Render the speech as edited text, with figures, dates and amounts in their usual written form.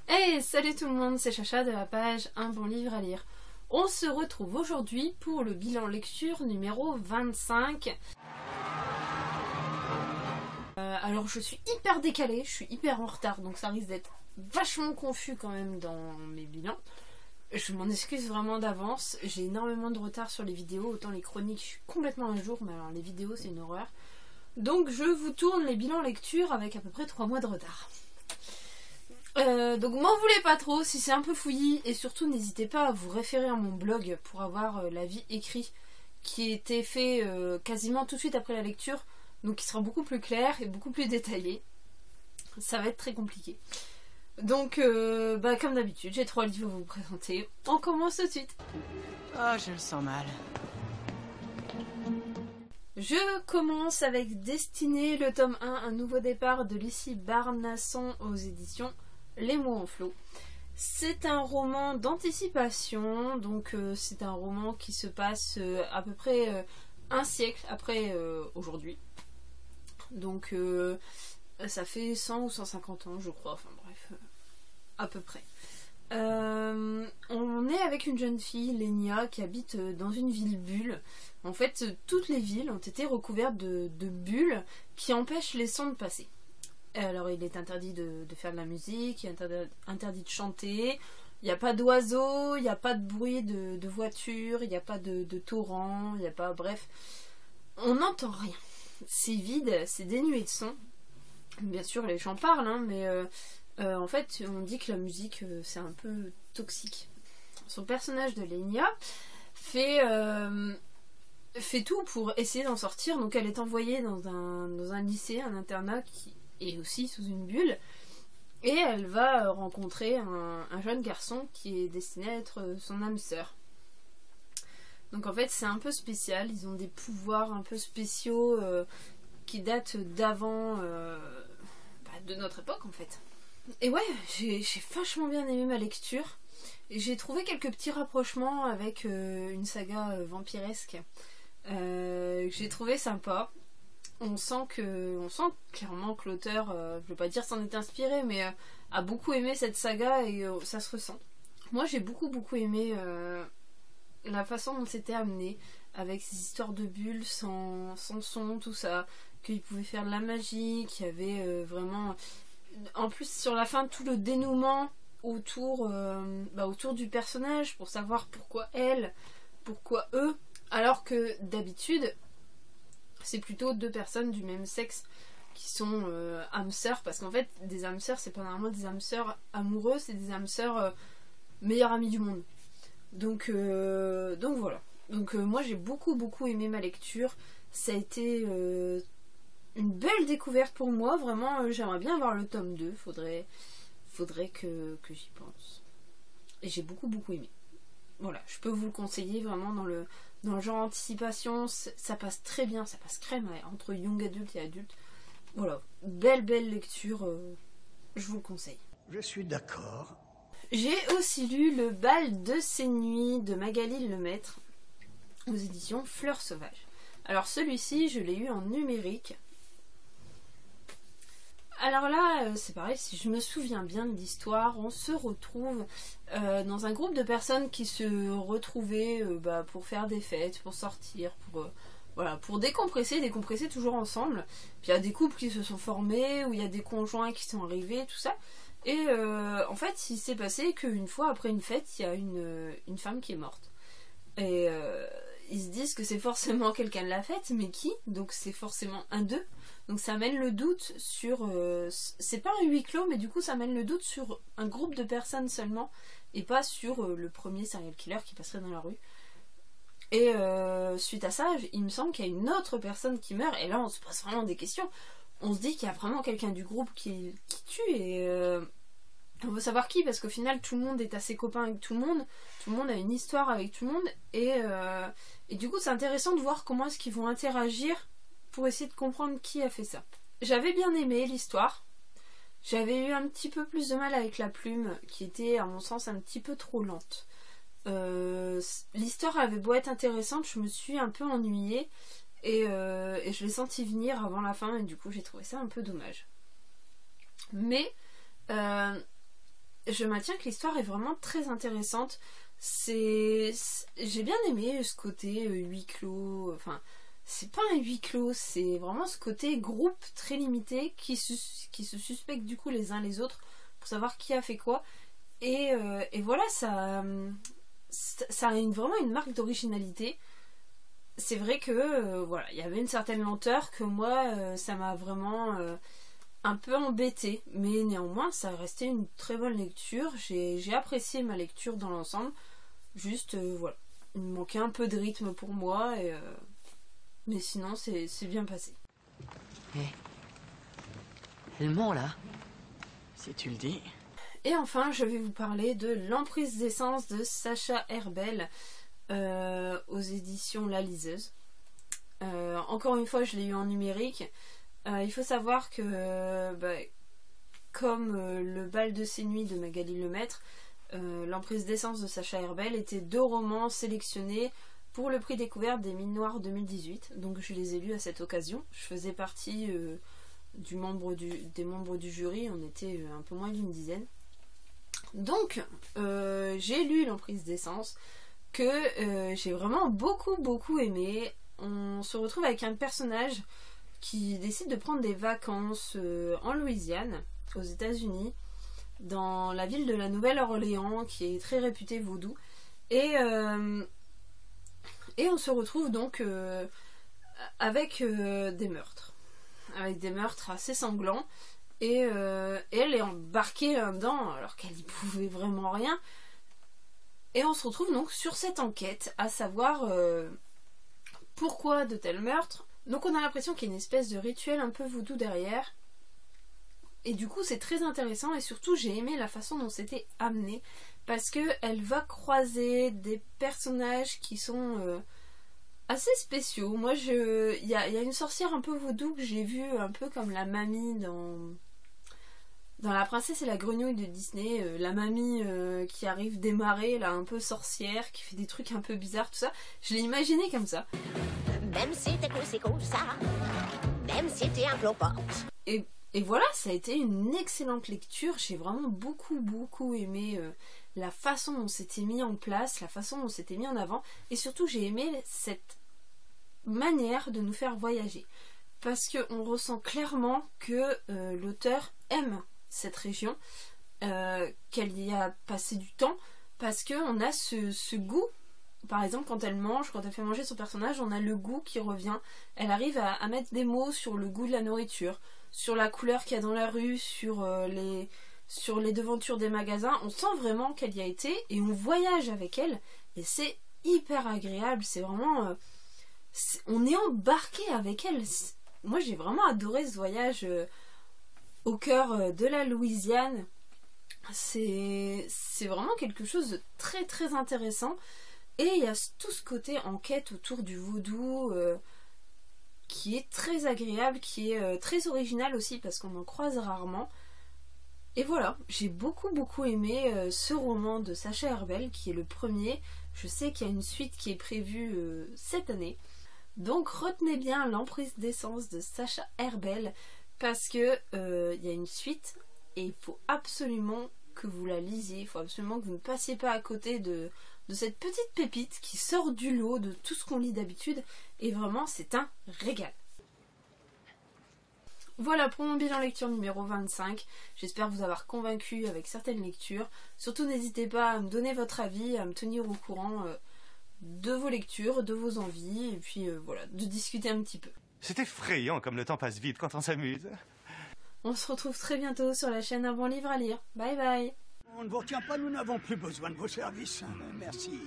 Hey, salut tout le monde, c'est Chacha de la page Un bon livre à lire. On se retrouve aujourd'hui pour le bilan lecture numéro 25. Alors je suis hyper décalée, je suis hyper en retard, donc ça risque d'être vachement confus quand même dans mes bilans. Je m'en excuse vraiment d'avance, j'ai énormément de retard sur les vidéos, autant les chroniques je suis complètement à jour, mais alors les vidéos c'est une horreur. Donc je vous tourne les bilans lecture avec à peu près 3 mois de retard. Donc m'en voulez pas trop si c'est un peu fouillis, et surtout n'hésitez pas à vous référer à mon blog pour avoir l'avis écrit qui était fait quasiment tout de suite après la lecture, donc qui sera beaucoup plus clair et beaucoup plus détaillé. Ça va être très compliqué. Donc comme d'habitude, j'ai 3 livres à vous présenter. On commence tout de suite. Oh, je le sens mal. Je commence avec Destinée, le tome 1, un nouveau départ de Lucie Barnasson aux éditions Les Mots en Flot. C'est un roman d'anticipation, donc c'est un roman qui se passe à peu près un siècle après aujourd'hui. Donc ça fait 100 ou 150 ans je crois, enfin bref, à peu près. On est avec une jeune fille, Lénia, qui habite dans une ville bulle. En fait, toutes les villes ont été recouvertes de bulles qui empêchent les sons de passer. Alors, il est interdit de faire de la musique, il est interdit de chanter, il n'y a pas d'oiseaux, il n'y a pas de bruit de voiture, il n'y a pas de torrent, il n'y a pas... Bref, on n'entend rien. C'est vide, c'est dénué de son. Bien sûr, les gens parlent, hein, mais... en fait, on dit que la musique, c'est un peu toxique. Son personnage de Lénia fait tout pour essayer d'en sortir. Donc elle est envoyée dans un lycée, un internat qui est aussi sous une bulle. Et elle va rencontrer un jeune garçon qui est destiné à être son âme sœur. Donc en fait, c'est un peu spécial. Ils ont des pouvoirs un peu spéciaux qui datent d'avant, de notre époque en fait. Et ouais, j'ai vachement bien aimé ma lecture. J'ai trouvé quelques petits rapprochements avec une saga vampiresque. J'ai trouvé sympa. On sent clairement que l'auteur, je veux pas dire s'en est inspiré, mais a beaucoup aimé cette saga et ça se ressent. Moi j'ai beaucoup aimé la façon dont c'était amené, avec ces histoires de bulles sans son, tout ça, qu'il pouvait faire de la magie, qu'il y avait vraiment... En plus, sur la fin, tout le dénouement autour du personnage pour savoir pourquoi elle, pourquoi eux, alors que d'habitude, c'est plutôt deux personnes du même sexe qui sont âmes sœurs, parce qu'en fait, des âmes sœurs, c'est pas normalement des âmes sœurs amoureuses, c'est des âmes sœurs meilleures amies du monde. Donc voilà. Donc moi, j'ai beaucoup aimé ma lecture. Ça a été... une belle découverte pour moi, vraiment j'aimerais bien avoir le tome 2, faudrait que j'y pense. Et j'ai beaucoup aimé. Voilà, je peux vous le conseiller vraiment dans le genre anticipation, ça passe très bien, ça passe crème entre young adulte et adulte. Voilà, belle lecture, je vous le conseille. Je suis d'accord. J'ai aussi lu Le bal de ces nuits de Magali Lemaître aux éditions Fleurs Sauvages. Alors celui-ci, je l'ai eu en numérique. Alors là, c'est pareil, si je me souviens bien de l'histoire, on se retrouve dans un groupe de personnes qui se retrouvaient pour faire des fêtes, pour sortir, pour décompresser toujours ensemble. Puis il y a des couples qui se sont formés, où il y a des conjoints qui sont arrivés, tout ça. Et en fait, il s'est passé qu'une fois après une fête, il y a une femme qui est morte. Et ils se disent que c'est forcément quelqu'un de la fête, mais qui? Donc c'est forcément un d'eux. Donc ça amène le doute sur... c'est pas un huis clos, mais du coup ça amène le doute sur un groupe de personnes seulement, et pas sur le premier serial killer qui passerait dans la rue. Et suite à ça, il me semble qu'il y a une autre personne qui meurt, et là on se pose vraiment des questions. On se dit qu'il y a vraiment quelqu'un du groupe qui tue, et on veut savoir qui, parce qu'au final tout le monde est assez copain avec tout le monde a une histoire avec tout le monde, et du coup c'est intéressant de voir comment est-ce qu'ils vont interagir pour essayer de comprendre qui a fait ça. J'avais bien aimé l'histoire. J'avais eu un petit peu plus de mal avec la plume, qui était à mon sens un petit peu trop lente. L'histoire avait beau être intéressante, je me suis un peu ennuyée, et je l'ai senti venir avant la fin, et du coup j'ai trouvé ça un peu dommage. Mais je maintiens que l'histoire est vraiment très intéressante. J'ai bien aimé ce côté huis clos, enfin c'est pas un huis clos, c'est vraiment ce côté groupe très limité qui se suspectent du coup les uns les autres pour savoir qui a fait quoi. Et voilà, ça a vraiment une marque d'originalité. C'est vrai que voilà, il y avait une certaine lenteur que moi ça m'a vraiment un peu embêtée, mais néanmoins ça a resté une très bonne lecture. J'ai apprécié ma lecture dans l'ensemble. Juste voilà, il me manquait un peu de rythme pour moi, mais sinon c'est bien passé. Elle ment là. Si tu le dis. Et enfin, je vais vous parler de L'Emprise d'essence de Sacha Herbel aux éditions La Liseuse. Encore une fois, je l'ai eu en numérique. Il faut savoir que, comme Le bal de ces nuits de Magali Lemaître, L'Emprise d'essence de Sacha Herbel était 2 romans sélectionnés pour le prix découverte des Mines Noires 2018. Donc je les ai lus à cette occasion. Je faisais partie des membres du jury, on était un peu moins d'une dizaine. Donc j'ai lu L'Emprise d'essence que j'ai vraiment beaucoup aimé. On se retrouve avec un personnage qui décide de prendre des vacances en Louisiane, aux États-Unis, dans la ville de la Nouvelle-Orléans, qui est très réputée vaudou. Et on se retrouve donc avec des meurtres. Avec des meurtres assez sanglants. Et elle est embarquée là-dedans, alors qu'elle n'y pouvait vraiment rien. Et on se retrouve donc sur cette enquête, à savoir pourquoi de tels meurtres. Donc on a l'impression qu'il y a une espèce de rituel un peu voodoo derrière. Et du coup c'est très intéressant, et surtout j'ai aimé la façon dont c'était amené, parce que elle va croiser des personnages qui sont assez spéciaux. Moi il y a une sorcière un peu voodoo que j'ai vue un peu comme la mamie dans La Princesse et la Grenouille de Disney, la mamie qui arrive des marais, là un peu sorcière, qui fait des trucs un peu bizarres, tout ça. Je l'ai imaginé comme ça. Même si t'es que c'est comme ça, même si t'es un clopot. Et voilà, ça a été une excellente lecture. J'ai vraiment beaucoup aimé la façon dont c'était mis en place, la façon dont c'était mis en avant, et surtout j'ai aimé cette manière de nous faire voyager, parce qu'on ressent clairement que l'auteur aime cette région, qu'elle y a passé du temps, parce qu'on a ce goût. Par exemple, quand elle mange, quand elle fait manger son personnage, on a le goût qui revient. Elle arrive à mettre des mots sur le goût de la nourriture, sur la couleur qu'il y a dans la rue, sur les devantures des magasins. On sent vraiment qu'elle y a été et on voyage avec elle, et c'est hyper agréable. C'est vraiment on est embarqué avec elle. Moi j'ai vraiment adoré ce voyage au cœur de la Louisiane. C'est vraiment quelque chose de très intéressant. Et il y a tout ce côté enquête autour du vaudou qui est très agréable, qui est très original aussi, parce qu'on en croise rarement. Et voilà, j'ai beaucoup aimé ce roman de Sacha Herbel, qui est le premier. Je sais qu'il y a une suite qui est prévue cette année. Donc retenez bien L'Emprise d'essence de Sacha Herbel, parce que il y a une suite et il faut absolument que vous la lisiez. Il faut absolument que vous ne passiez pas à côté de cette petite pépite qui sort du lot de tout ce qu'on lit d'habitude, et vraiment c'est un régal. Voilà pour mon bilan lecture numéro 25. J'espère vous avoir convaincu avec certaines lectures. Surtout n'hésitez pas à me donner votre avis, à me tenir au courant de vos lectures, de vos envies, et puis voilà, de discuter un petit peu. C'est effrayant comme le temps passe vite quand on s'amuse. On se retrouve très bientôt sur la chaîne Un bon livre à lire. Bye bye. On ne vous retient pas, nous n'avons plus besoin de vos services. Merci.